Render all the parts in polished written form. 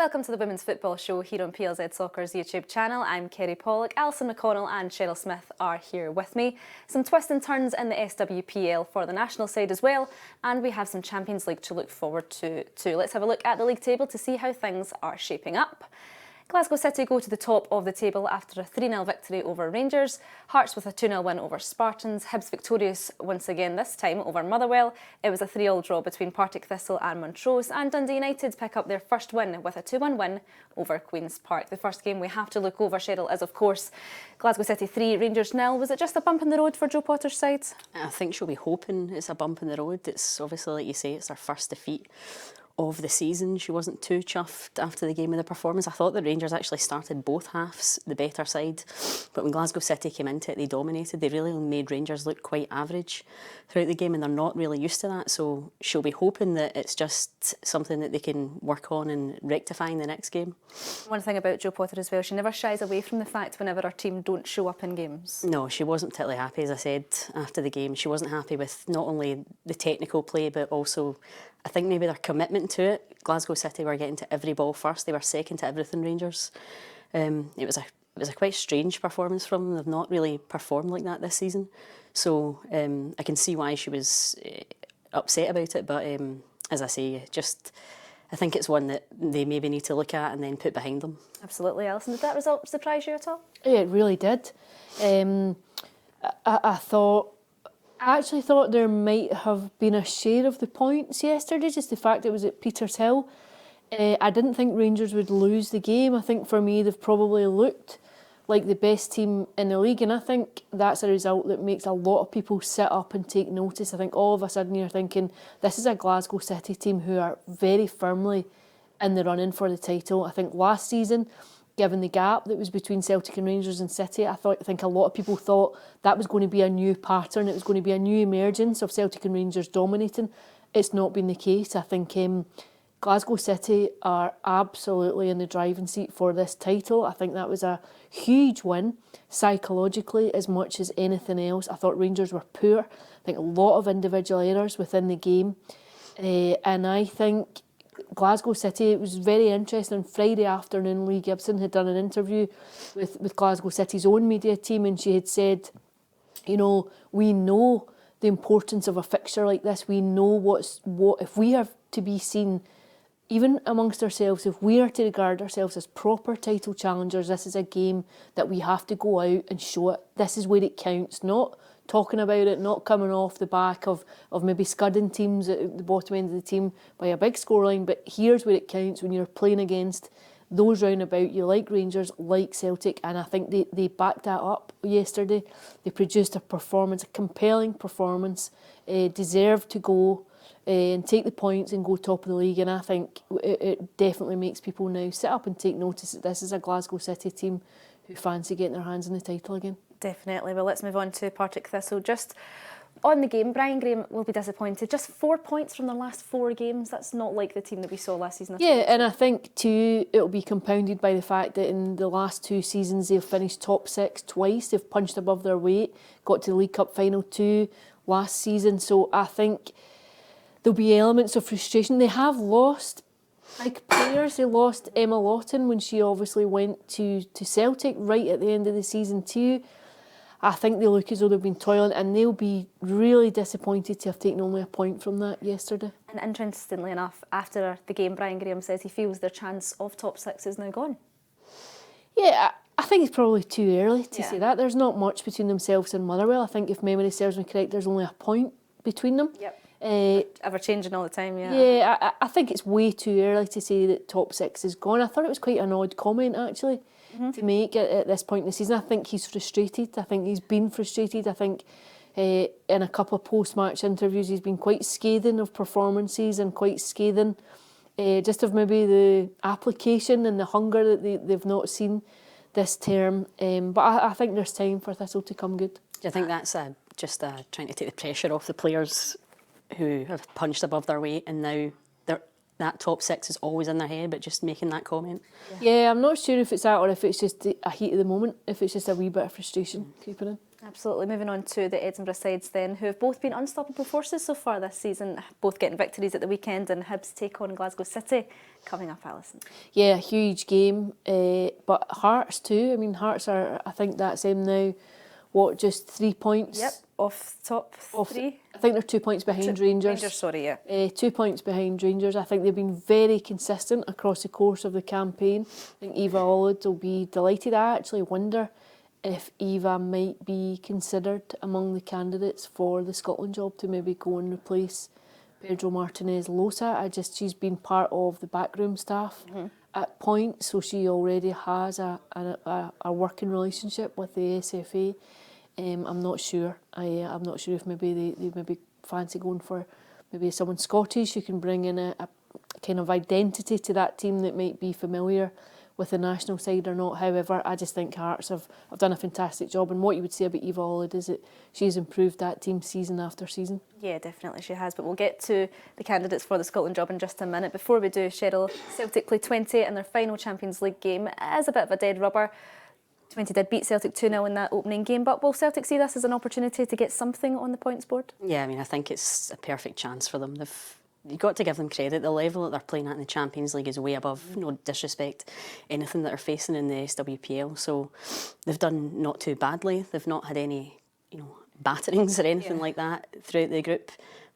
Welcome to the Women's Football Show here on PLZ Soccer's YouTube channel. I'm Kerry Pollock, Alison, McConnell and Cheryl Smith are here with me. Some twists and turns in the SWPL for the national side as well, and we have some Champions League to look forward to too. Let's have a look at the league table to see how things are shaping up. Glasgow City go to the top of the table after a 3-0 victory over Rangers, Hearts with a 2-0 win over Spartans, Hibs victorious once again this time over Motherwell. It was a 3-3 draw between Partick, Thistle and Montrose, and Dundee United pick up their first win with a 2-1 win over Queen's Park. The first game we have to look over, Cheryl, is of course Glasgow City 3, Rangers 0. Was it just a bump in the road for Joe Potter's side? I think she'll be hoping it's a bump in the road. It's obviously, like you say, it's her first defeat of the season. She wasn't too chuffed after the game of the performance. I thought the Rangers actually started both halves the better side, but when Glasgow City came into it, they dominated. They really made Rangers look quite average throughout the game, and they're not really used to that, so she'll be hoping that it's just something that they can work on and rectify in the next game. One thing about Joe Potter as well, she never shies away from the fact whenever her team don't show up in games. No, she wasn't particularly happy, as I said, after the game. She wasn't happy with not only the technical play, but also I think maybe their commitment to it. Glasgow City were getting to every ball first. They were second to everything, Rangers. It was a quite strange performance from them. They've not really performed like that this season. So I can see why she was upset about it. But as I say, I think it's one that they maybe need to look at and then put behind them. Absolutely, Alison. Did that result surprise you at all? Yeah, it really did. I actually thought there might have been a share of the points yesterday, just the fact it was at Petershill. I didn't think Rangers would lose the game. I think for me they've probably looked like the best team in the league, and I think that's a result that makes a lot of people sit up and take notice. I think all of a sudden you're thinking this is a Glasgow City team who are very firmly in the running for the title. I think last season, given the gap that was between Celtic and Rangers and City, I think a lot of people thought that was going to be a new pattern. It was going to be a new emergence of Celtic and Rangers dominating. It's not been the case. I think Glasgow City are absolutely in the driving seat for this title. I think that was a huge win psychologically as much as anything else. I thought Rangers were poor. I think a lot of individual errors within the game. And I think Glasgow City, it was very interesting. On Friday afternoon, Lee Gibson had done an interview with Glasgow City's own media team, and she had said, you know, we know the importance of a fixture like this. We know what if we have to be seen, even amongst ourselves, if we are to regard ourselves as proper title challengers, this is a game that we have to go out and show it. This is where it counts, not talking about it, not coming off the back of maybe scudding teams at the bottom end of the team by a big scoreline, but here's where it counts when you're playing against those round about you, like Rangers, like Celtic, and I think they backed that up yesterday. They produced a performance, a compelling performance, deserved to go and take the points and go top of the league, and I think it definitely makes people now sit up and take notice that this is a Glasgow City team who fancy getting their hands on the title again. Definitely. Well, let's move on to Partick Thistle. Just on the game, Brian Graham will be disappointed. Just 4 points from their last 4 games. That's not like the team that we saw last season. Yeah, and I think too it'll be compounded by the fact that in the last 2 seasons they've finished top 6 twice. They've punched above their weight, got to the League Cup final 2 last season. So I think there'll be elements of frustration. They have lost big players. They lost Emma Lawton when she obviously went to Celtic right at the end of the season too. I think they look as though they've been toiling, and they'll be really disappointed to have taken only a point from that yesterday. And interestingly enough, after the game, Brian Graham says he feels their chance of top 6 is now gone. Yeah, I think it's probably too early to say that. There's not much between themselves and Motherwell. I think if memory serves me correct, there's only a point between them. Yep. Ever changing all the time, yeah. Yeah, I think it's way too early to say that top 6 is gone. I thought it was quite an odd comment actually to make at this point in the season. I think he's frustrated. I think he's been frustrated. I think in a couple of post-match interviews he's been quite scathing of performances and quite scathing just of maybe the application and the hunger that they've not seen this term. But I think there's time for Thistle to come good. Do you think that's just trying to take the pressure off the players who have punched above their weight and now that top 6 is always in their head, but just making that comment? Yeah, I'm not sure if it's that or if it's just a heat of the moment, if it's just a wee bit of frustration creeping in. Absolutely. Moving on to the Edinburgh sides then, who have both been unstoppable forces so far this season, both getting victories at the weekend, and Hibs take on Glasgow City coming up, Alison. Yeah, huge game, but Hearts too. I mean, Hearts are, I think that's them now, what, just 3 points? Yep, off top three. I think they're 2 points behind Rangers. Rangers, sorry, yeah. 2 points behind Rangers. I think they've been very consistent across the course of the campaign. I think Eva Olid will be delighted. I actually wonder if Eva might be considered among the candidates for the Scotland job to maybe go and replace Pedro Martinez Losa. She's been part of the backroom staff at points, so she already has a working relationship with the SFA. I'm not sure. I'm not sure if maybe they maybe fancy going for maybe someone Scottish who can bring in a kind of identity to that team that might be familiar with the national side or not. However, I just think Hearts have done a fantastic job, and what you would say about Eva Olid is that she's improved that team season after season. Yeah, definitely she has, but we'll get to the candidates for the Scotland job in just a minute. Before we do, Cheryl, Celtic play 20 in their final Champions League game. It is a bit of a dead rubber. 20 did beat Celtic 2-0 in that opening game, but will Celtic see this as an opportunity to get something on the points board? Yeah, I mean, I think it's a perfect chance for them. You've got to give them credit. The level that they're playing at in the Champions League is way above, no disrespect, anything that they're facing in the SWPL. So they've done not too badly. They've not had any, batterings or anything like that throughout the group.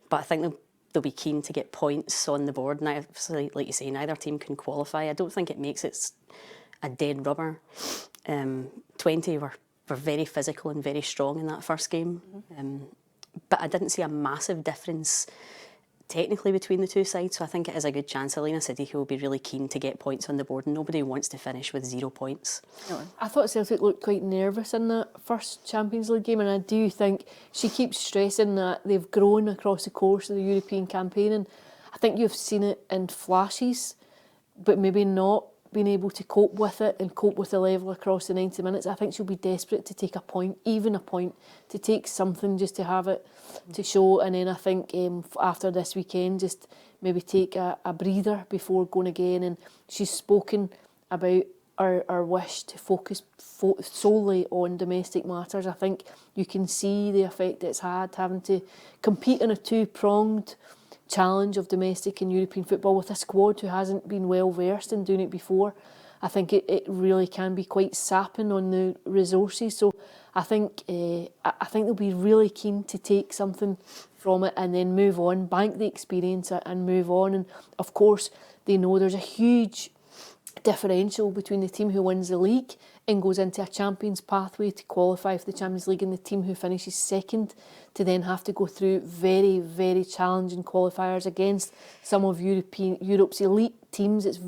But I think they'll be keen to get points on the board. And obviously, like you say, neither team can qualify. I don't think it makes it a dead rubber. 20 were very physical and very strong in that first game. But I didn't see a massive difference technically between the two sides, so I think it is a good chance. Alina Siddiqui will be really keen to get points on the board, and nobody wants to finish with 0 points. No. I thought Celtic looked quite nervous in that first Champions League game, and I do think she keeps stressing that they've grown across the course of the European campaign, and I think you've seen it in flashes, but maybe not being able to cope with it and cope with the level across the 90 minutes. I think she'll be desperate to take a point, even a point, to take something just to have it to show. And then I think after this weekend, just maybe take a breather before going again. And she's spoken about our wish to focus solely on domestic matters. I think you can see the effect it's had, having to compete in a two-pronged challenge of domestic and European football with a squad who hasn't been well versed in doing it before. I think it really can be quite sapping on the resources. So I think they'll be really keen to take something from it and then move on, bank the experience and move on. And of course, they know there's a huge differential between the team who wins the league and goes into a Champions pathway to qualify for the Champions League and the team who finishes second to then have to go through very, very challenging qualifiers against some of Europe's elite teams. It's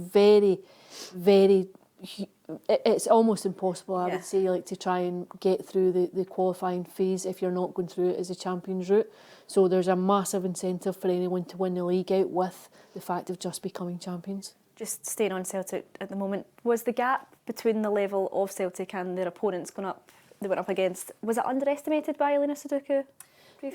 it's almost impossible, I would say, like to try and get through the qualifying phase if you're not going through it as a Champions route. So there's a massive incentive for anyone to win the league out with the fact of just becoming champions. Just staying on Celtic at the moment, was the gap between the level of Celtic and their opponents they went up against, was it underestimated by Alina Siddiqui?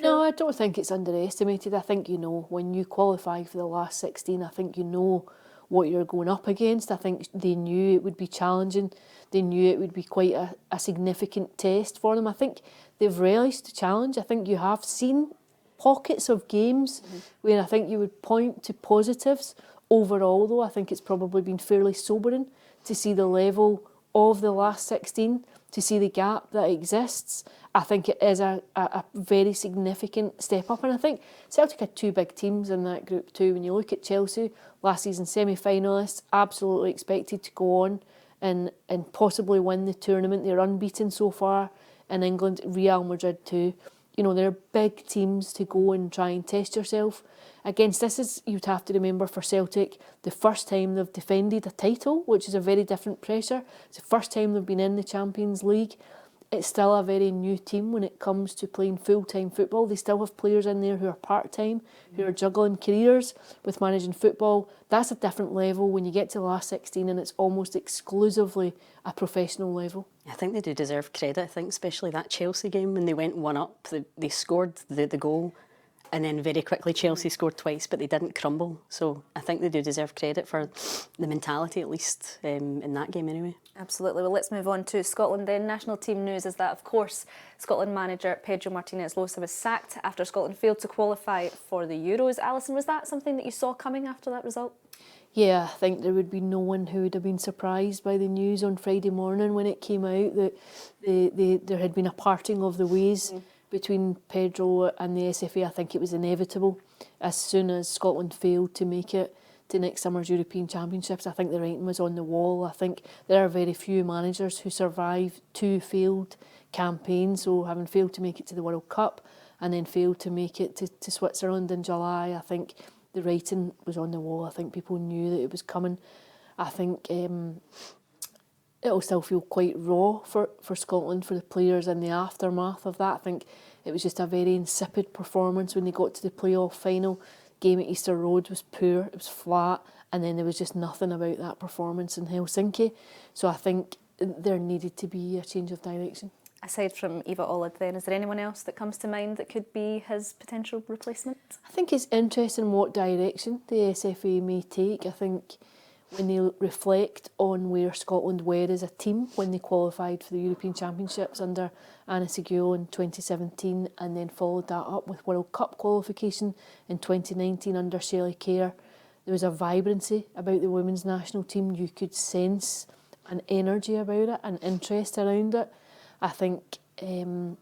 No, I don't think it's underestimated. I think, when you qualify for the last 16, I think you know what you're going up against. I think they knew it would be challenging. They knew it would be quite a significant test for them. I think they've relished the challenge. I think you have seen pockets of games where I think you would point to positives. Overall, though, I think it's probably been fairly sobering to see the level of the last 16, to see the gap that exists. I think it is a very significant step up. And I think Celtic had two big teams in that group too. When you look at Chelsea, last season semi-finalists, absolutely expected to go on and possibly win the tournament. They're unbeaten so far in England. Real Madrid too. They're big teams to go and try and test yourself against. This is, you'd have to remember, for Celtic, the first time they've defended a title, which is a very different pressure. It's the first time they've been in the Champions League. It's still a very new team when it comes to playing full-time football. They still have players in there who are part-time, who are juggling careers with managing football. That's a different level when you get to the last 16 and it's almost exclusively a professional level. I think they do deserve credit. I think especially that Chelsea game when they went 1-up, they scored the goal And then very quickly Chelsea scored twice, but they didn't crumble. So I think they do deserve credit for the mentality, at least in that game anyway. Absolutely. Well, let's move on to Scotland then. National team news is that, of course, Scotland manager Pedro Martinez Losa was sacked after Scotland failed to qualify for the Euros. Alison, was that something that you saw coming after that result? Yeah, I think there would be no one who would have been surprised by the news on Friday morning when it came out that there had been a parting of the ways between Pedro and the SFA. I think it was inevitable. As soon as Scotland failed to make it to next summer's European Championships, I think the writing was on the wall. I think there are very few managers who survive 2 failed campaigns, so having failed to make it to the World Cup and then failed to make it to Switzerland in July, I think the writing was on the wall. I think people knew that it was coming. I think it'll still feel quite raw for Scotland, for the players in the aftermath of that. I think it was just a very insipid performance when they got to the playoff final. Game at Easter Road was poor, it was flat, and then there was just nothing about that performance in Helsinki. So I think there needed to be a change of direction. Aside from Eva Olid then, is there anyone else that comes to mind that could be his potential replacement? I think it's interesting what direction the SFA may take. I think when they reflect on where Scotland were as a team when they qualified for the European Championships under Anna Seguin in 2017 and then followed that up with World Cup qualification in 2019 under Shelley Kerr, there was a vibrancy about the women's national team. You could sense an energy about it, an interest around it. I think, when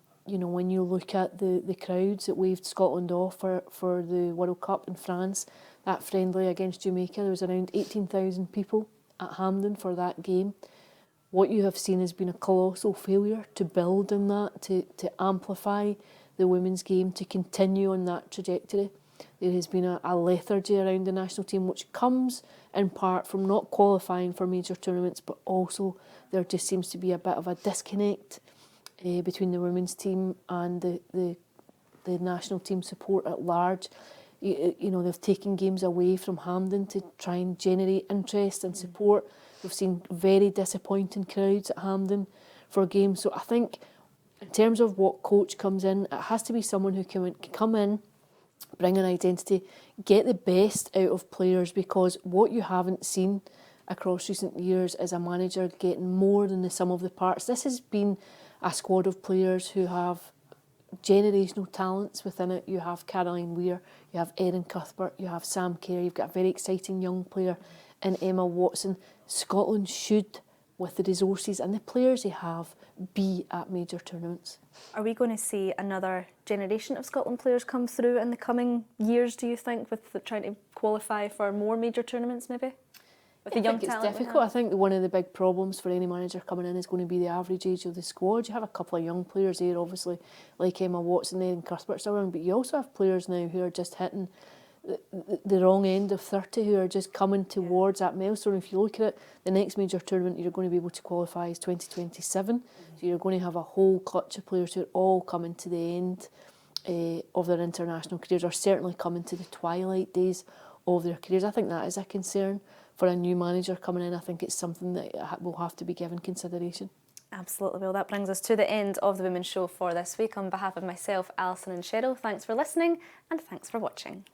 you look at the crowds that waved Scotland off for the World Cup in France, that friendly against Jamaica, there was around 18,000 people at Hampden for that game. What you have seen has been a colossal failure to build on that, to amplify the women's game, to continue on that trajectory. There has been a lethargy around the national team, which comes in part from not qualifying for major tournaments, but also there just seems to be a bit of a disconnect between the women's team and the national team support at large. They've taken games away from Hampden to try and generate interest and support. We've seen very disappointing crowds at Hampden for games. So I think in terms of what coach comes in, it has to be someone who can come in, bring an identity, get the best out of players, because what you haven't seen across recent years is a manager getting more than the sum of the parts. This has been a squad of players who have generational talents within it. You have Caroline Weir, you have Erin Cuthbert, you have Sam Kerr, you've got a very exciting young player in Emma Watson. Scotland should, with the resources and the players they have, be at major tournaments. Are we going to see another generation of Scotland players come through in the coming years, do you think, with trying to qualify for more major tournaments maybe? With the young think it's talent difficult. I think one of the big problems for any manager coming in is going to be the average age of the squad. You have a couple of young players there, obviously, like Emma Watson and Cuthbert still around, but you also have players now who are just hitting the wrong end of 30, who are just coming towards that milestone. If you look at it, the next major tournament you're going to be able to qualify is 2027. So you're going to have a whole clutch of players who are all coming to the end of their international careers, or certainly coming to the twilight days of their careers. I think that is a concern for a new manager coming in. I think it's something that will have to be given consideration. Absolutely. Well, that brings us to the end of the Women's Show for this week. On behalf of myself, Alison and Cheryl, thanks for listening and thanks for watching.